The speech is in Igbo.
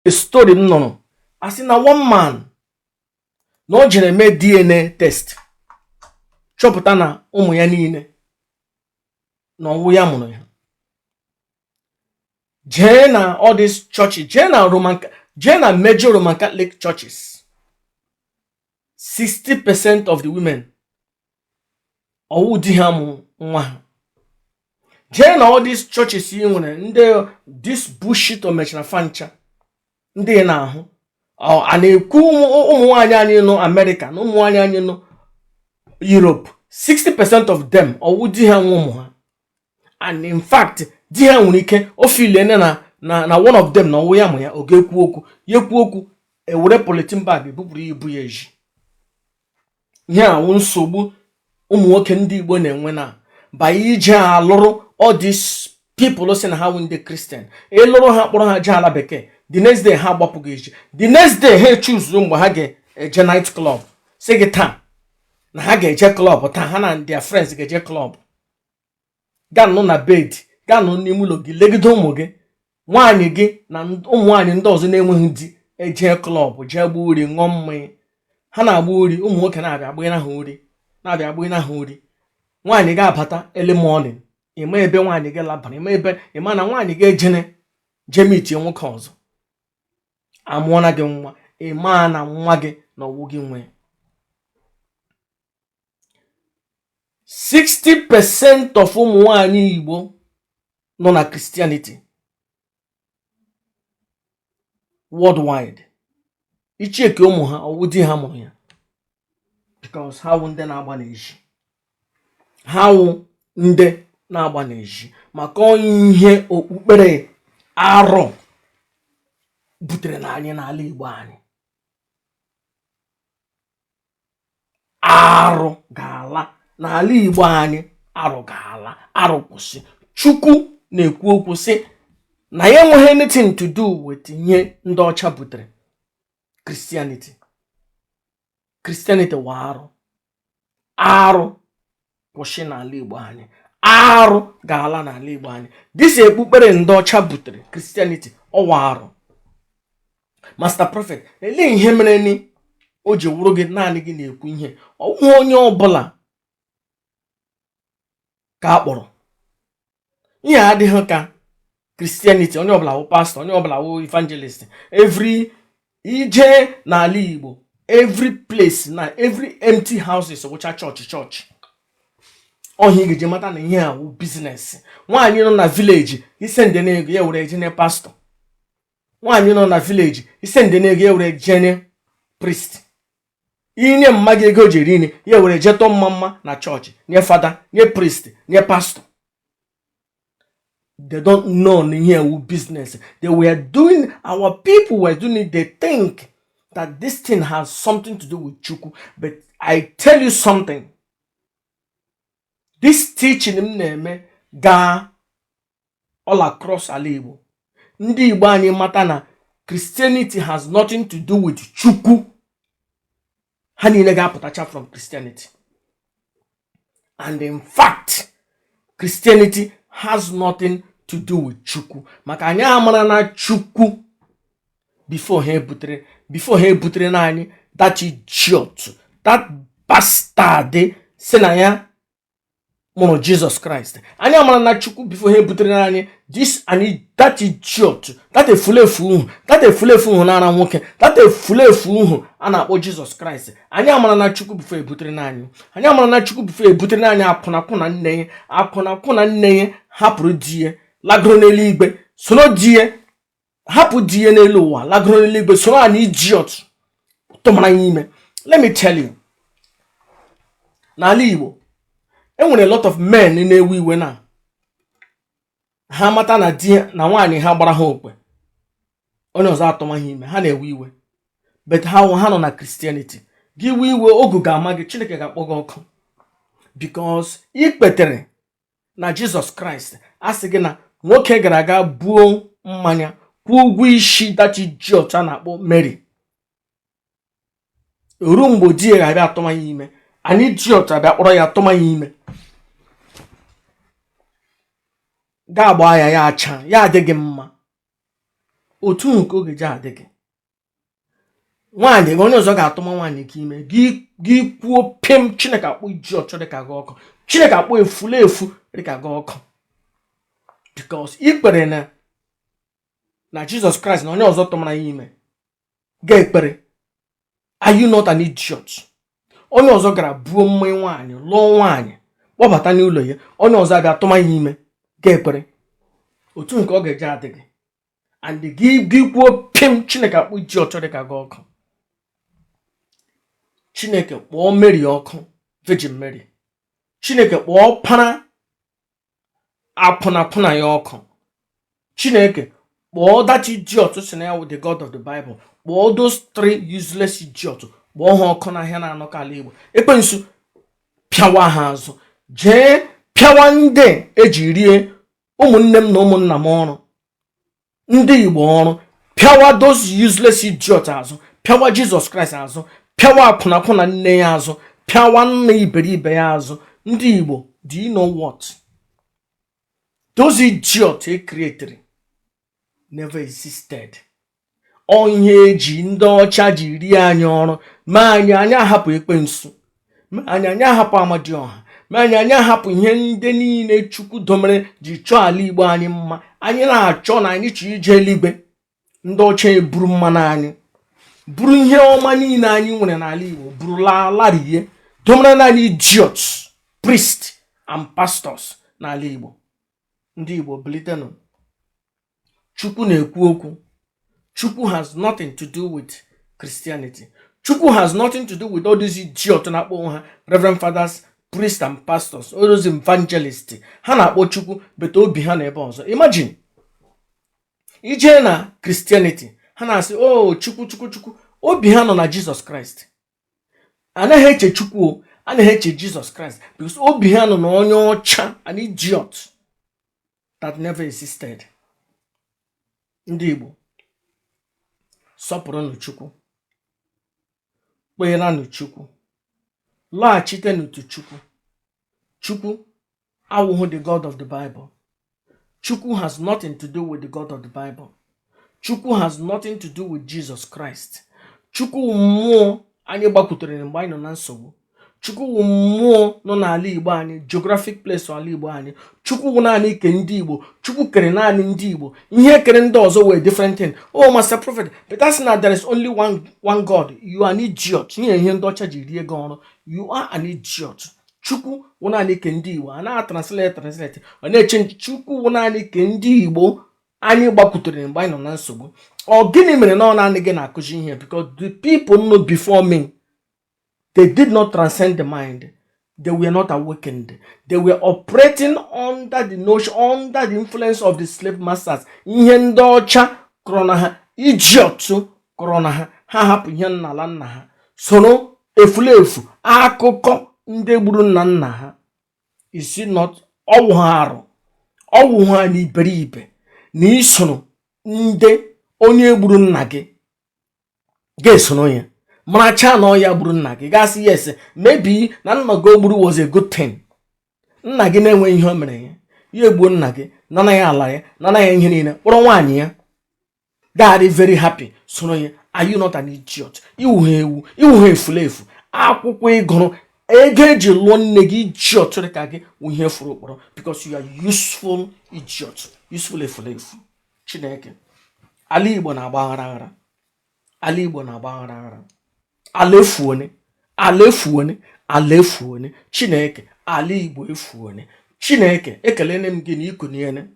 a story no. As in a one man no jere mee DNA test. Chọpụta na ụmụ ya niile na ọnwụ ya mụrụ ya. Jee na all these churches, jee na major Roman Catholic churches. 60% of the women ọwụ di ha mụ nwa ha. Jee na all these churches yi nwere ndị this bullshit o mechara fancha ndị na-ahụ a na-ekwu ụmụ nwaanyị anyị nọ America na ụmụ nwaanyị anyị nọ Europe, 60% of them ọwụ di ha nwa ụmụ ha. And in fact di ha nwere ike o feel na one of them na ọwụ ya mụ ya oge ekwu okwu ya ekwu okwu ewere polythene bag bupụrụ ibu ya eji. Ihe a wụ nsogbu ụmụ nwoke ndị Igbo na-enwe na by ije alụrụ all these people say na ha wụ ndị Christian. Elụrụ ha kpọrọ ha je ala bekee. The next day ha gbapụghị eji. The next day ha choose mgbe ha ga-eje night club. Sị gị taa na ha ga-eje club taa ha na their friends ga-eje club. Gaa nọ na bed, gaa nọ n'ime ụlọ gị legide ụmụ gị. Nwaanyị gị na ụmụ nwaanyị ndị ọzọ na-enweghị di eje club jee gba uri ṅụọ mmanya. Ha na-agba uri, ụmụ nwoke na-abịa agbanyere ha uri. Na-abịa agbanyere ha uri. Nwaanyị ga-abata early morning. Ịma ebe nwaanyị gị labara, ịma na nwaanyị gị ejene je meet nwoke ọzọ. Amụọna gị nwa, ịma na nwa gị na ọwụ gị nwe. 60% of ụmụ nwaanyị Igbo nọ na Christianity worldwide. Icheke ụmụ ha ọwụ di ha mụrụ ya. Because ha wụ ndị na-agba n'ezi. Ha wụ ndị na-agba n'ezi maka ihe okpukpere arụ butere na anyị n'ala Igbo anyị. Arụ ga-ala n'ala Igbo anyị, arụ ga-ala, arụ kwụsị. Chukwu na-ekwu okwu sị na ya enweghị anything to do with ihe ndị ọcha butere Christianity. Christianity wa arụ. Arụ kwụsị n'ala Igbo anyị. Arụ ga-ala n'ala Igbo anyị. This ekpukpere ndị ọcha butere Christianity ọwa arụ. Master Prophet, ele ihe mere ni o ji wụrụ gị naanị gị na-ekwu ihe. Ọnwụ onye ọbụla ka a kpọrọ. Ihe adịghị ka Christianity, onye ọbụla wụ pastor, onye ọbụla wụ evangelist. Every ije n'ala Igbo, every place na every empty houses wụcha church. Ohi ga-eji mata na ihe a wụ business. Nwaanyị nọ na village ise nde na-ego ya were ejene pastor. Nwaanyị nọ na village ise nde na-ego ya were ejene priest. Inye mma gị ego jiri ine ya were jeto mma na church, nye father, nye priest, nye pastor. They don't know here who business. Our people were doing it. They think that this thing has something to do with Chukwu. But I tell you something. This teaching ga all across ala Igbo. Ndị Igbo anyị mata na Christianity has nothing to do with Chukwu. Ha niile ga-apụtacha from Christianity. And in fact, Christianity has nothing to do with Chukwu. Maka anyị amara na Chukwu before he butere na anyị that idiot, that bastard si na ya mụrụ Jesus Christ. Anyị amara na Chukwu before he butere na anyị that idiot, that efulefu na ara nwoke, that efulefu a na-akpọ Jesus Christ. Anyị amara na Chukwu before butere na anyị. Anyị amara na Chukwu before butere na anyị akwụna nne ya hapụrụ di ya lagoro n'eluigwe soro di ya hapụ di ya n'elu ụwa lagoro n'eluigwe soro anyị idiot tụmara ya ime. Let me tell you, n'ala Igbo enwere a lot of men na-ewe iwe na ha mata na di na nwaanyị ha gbara ha okwe onye ọzọ atụmaghị ime, ha na-ewe iwe. But ha nọ na Christianity gị iwe ogu ga-ama gị, Chineke ga-akpọ gị ọkụ. Because ikpetere na Jesus Christ asị gị na nwoke gara aga buo mmanya kwụọ ụgwọ isi that idiot a na-akpọ Mary. Ruo mgbe di ya ga-abịa atụmanya ime, anyị idiot abịa kpọrọ ya atụmanya ime, ga-agba ya acha ya adịghị mma. otu nke oge ji adị gị. Nwaanyị gị onye ọzọ ga-atụma nwaanyị gị ime gị kwuo pim, Chineke akpọ iji ọchọ dịka gị ọkụ, Chineke akpọ efu dịka gị ọkụ, because ikpere na Jesus Christ na onye ọzọ tụmara ya ime ga-ekpere. Are you not an idiot? Onye ọzọ gara buo mmanya nwaanyị, lụọ nwaanyị, kpọbata n'ụlọ ya, onye ọzọ abịa tụma ya ime ga-ekpere. Otu nke ọ ga-eji adị gị, and gị kwuo pim, Chineke akpọ iji ọchọ dịka gị ọkụ. Chineke kpọọ Mary ọkụ, Virgin Mary. Chineke kpọọ para apụna ya ọkụ. Chineke kpọọ that idiot si na ya with the God of the Bible. Kpọọ those 3 useless idiots, kpọọ ha ọkụ n'ahịa na-anọkọ ala Igbo. Ekwensu pịawa ha azụ, jee pịawa ndị eji rie ụmụnne m na ụmụnna m ọrụ, ndị Igbo ọrụ. Pịawa those useless idiots azụ, pịawa Jesus Christ azụ, pịawa apụna nne ya azụ, pịawa nna iberibe ya azụ. Ndị Igbo, do you know what? Those idiots created never existed. Onye eji ndị ọcha ji rie anyị ọrụ, ma anyị ahapụ ekwensu, ma anyị ahapụ Amadioha, ma anyị ahapụ ihe ndị niile Chukwu domere ji chọọ ala Igbo anyị mma. Anyị na-achọ na anyị chọọ ije eluigwe. Ndị ọcha eburu mmanụ anyị, buru ihe ọma niile anyị nwere n'ala Igbo, buru larie, domere naanị idiots, priests and pastors n'ala Igbo. Ndị Igbo bilitenụ. Chukwu na-ekwu okwu. Chukwu has nothing to do with Christianity. Chukwu has nothing to do with all these idiots na-akpọ ha Reverend Fathers, priests and pastors, all those evangelists. Ha na-akpọ Chukwu bete obi ha na ebe ọzọ. Imagine ije na Christianity, ha na-asị oh Chukwu, obi ha nọ na Jesus Christ. Anaghị eche Chukwu, anaghị eche Jesus Christ, because obi ha nọ na onye ọcha, an idiot that never existed. Ndị Igbo, sọpụrụnụ Chukwu, kpeeranụ Chukwu, lọghachitenụ to Chukwu. Chukwu awụghị the God of the Bible. Chukwu has nothing to do with the God of the Bible. Chukwu has nothing to do with Jesus Christ. Chukwu mmụọ anyị gbakwutere mgbe anyị nọ na nsogbu. Chukwu mmụọ nọ n'ala Igbo anyị, geographic place ala Igbo anyị. Chukwu naanị ke ndị Igbo. Chukwu kere naanị ndị Igbo. Ihe kere ndị ọzọ were different thing. Oh, Master Prophet, but that's not, there is only one God. You are an idiot. Ihe ndị ọcha ji rie gị ọrụ. You are an idiot. Chukwu naanị ke ndị Igbo. A na-translate. Ọ na-echenji. Chukwu naanị ke ndị Igbo anyị gbakwutere mgbe anyị nọ na nsogbu. Ọ gịnị mere na ọ naanị gị na-akụzi ihe? Because the people know before me, they did not transcend the mind. They were not awakened. They were operating under the notion, under the influence of the slave masters. Ihe ndị ọcha kọrọ na ha, idiot kọrọ na ha, ha hapụ ihe nna ala nna ha, soro efulefu akụkọ ndị gburu nna nna ha. Is it not? Ọwụ ha arụ, ọwụ ha na iberibe, na isoro ndị onye gburu nna gị ga-esoro ya. Maracha na ya gburu nna gị, gasị yes, maybe na nna gị gburu was a good thing. Nna gị na-enwe ihe o mere ya, ya egbuo nna gị, nana ya ala ya, nana ya ihe niile, kpọrọ nwaanyị ya, daddy very happy, soro ya. Are you not an idiot? Iwuhe ewu, iwuhe efulefu, akwụkwọ ịgụrụ, ego eji lụọ nne gị idiot dịka gị ihe furu okporo, because you are useful idiot, useful efulefu. Chineke, ala Igbo na-agba aghara, ala Igbo na-agba aghara. Ala efuone. Chineke, ala Igbo efuone. Chineke, ekelene m gị na ikuniene.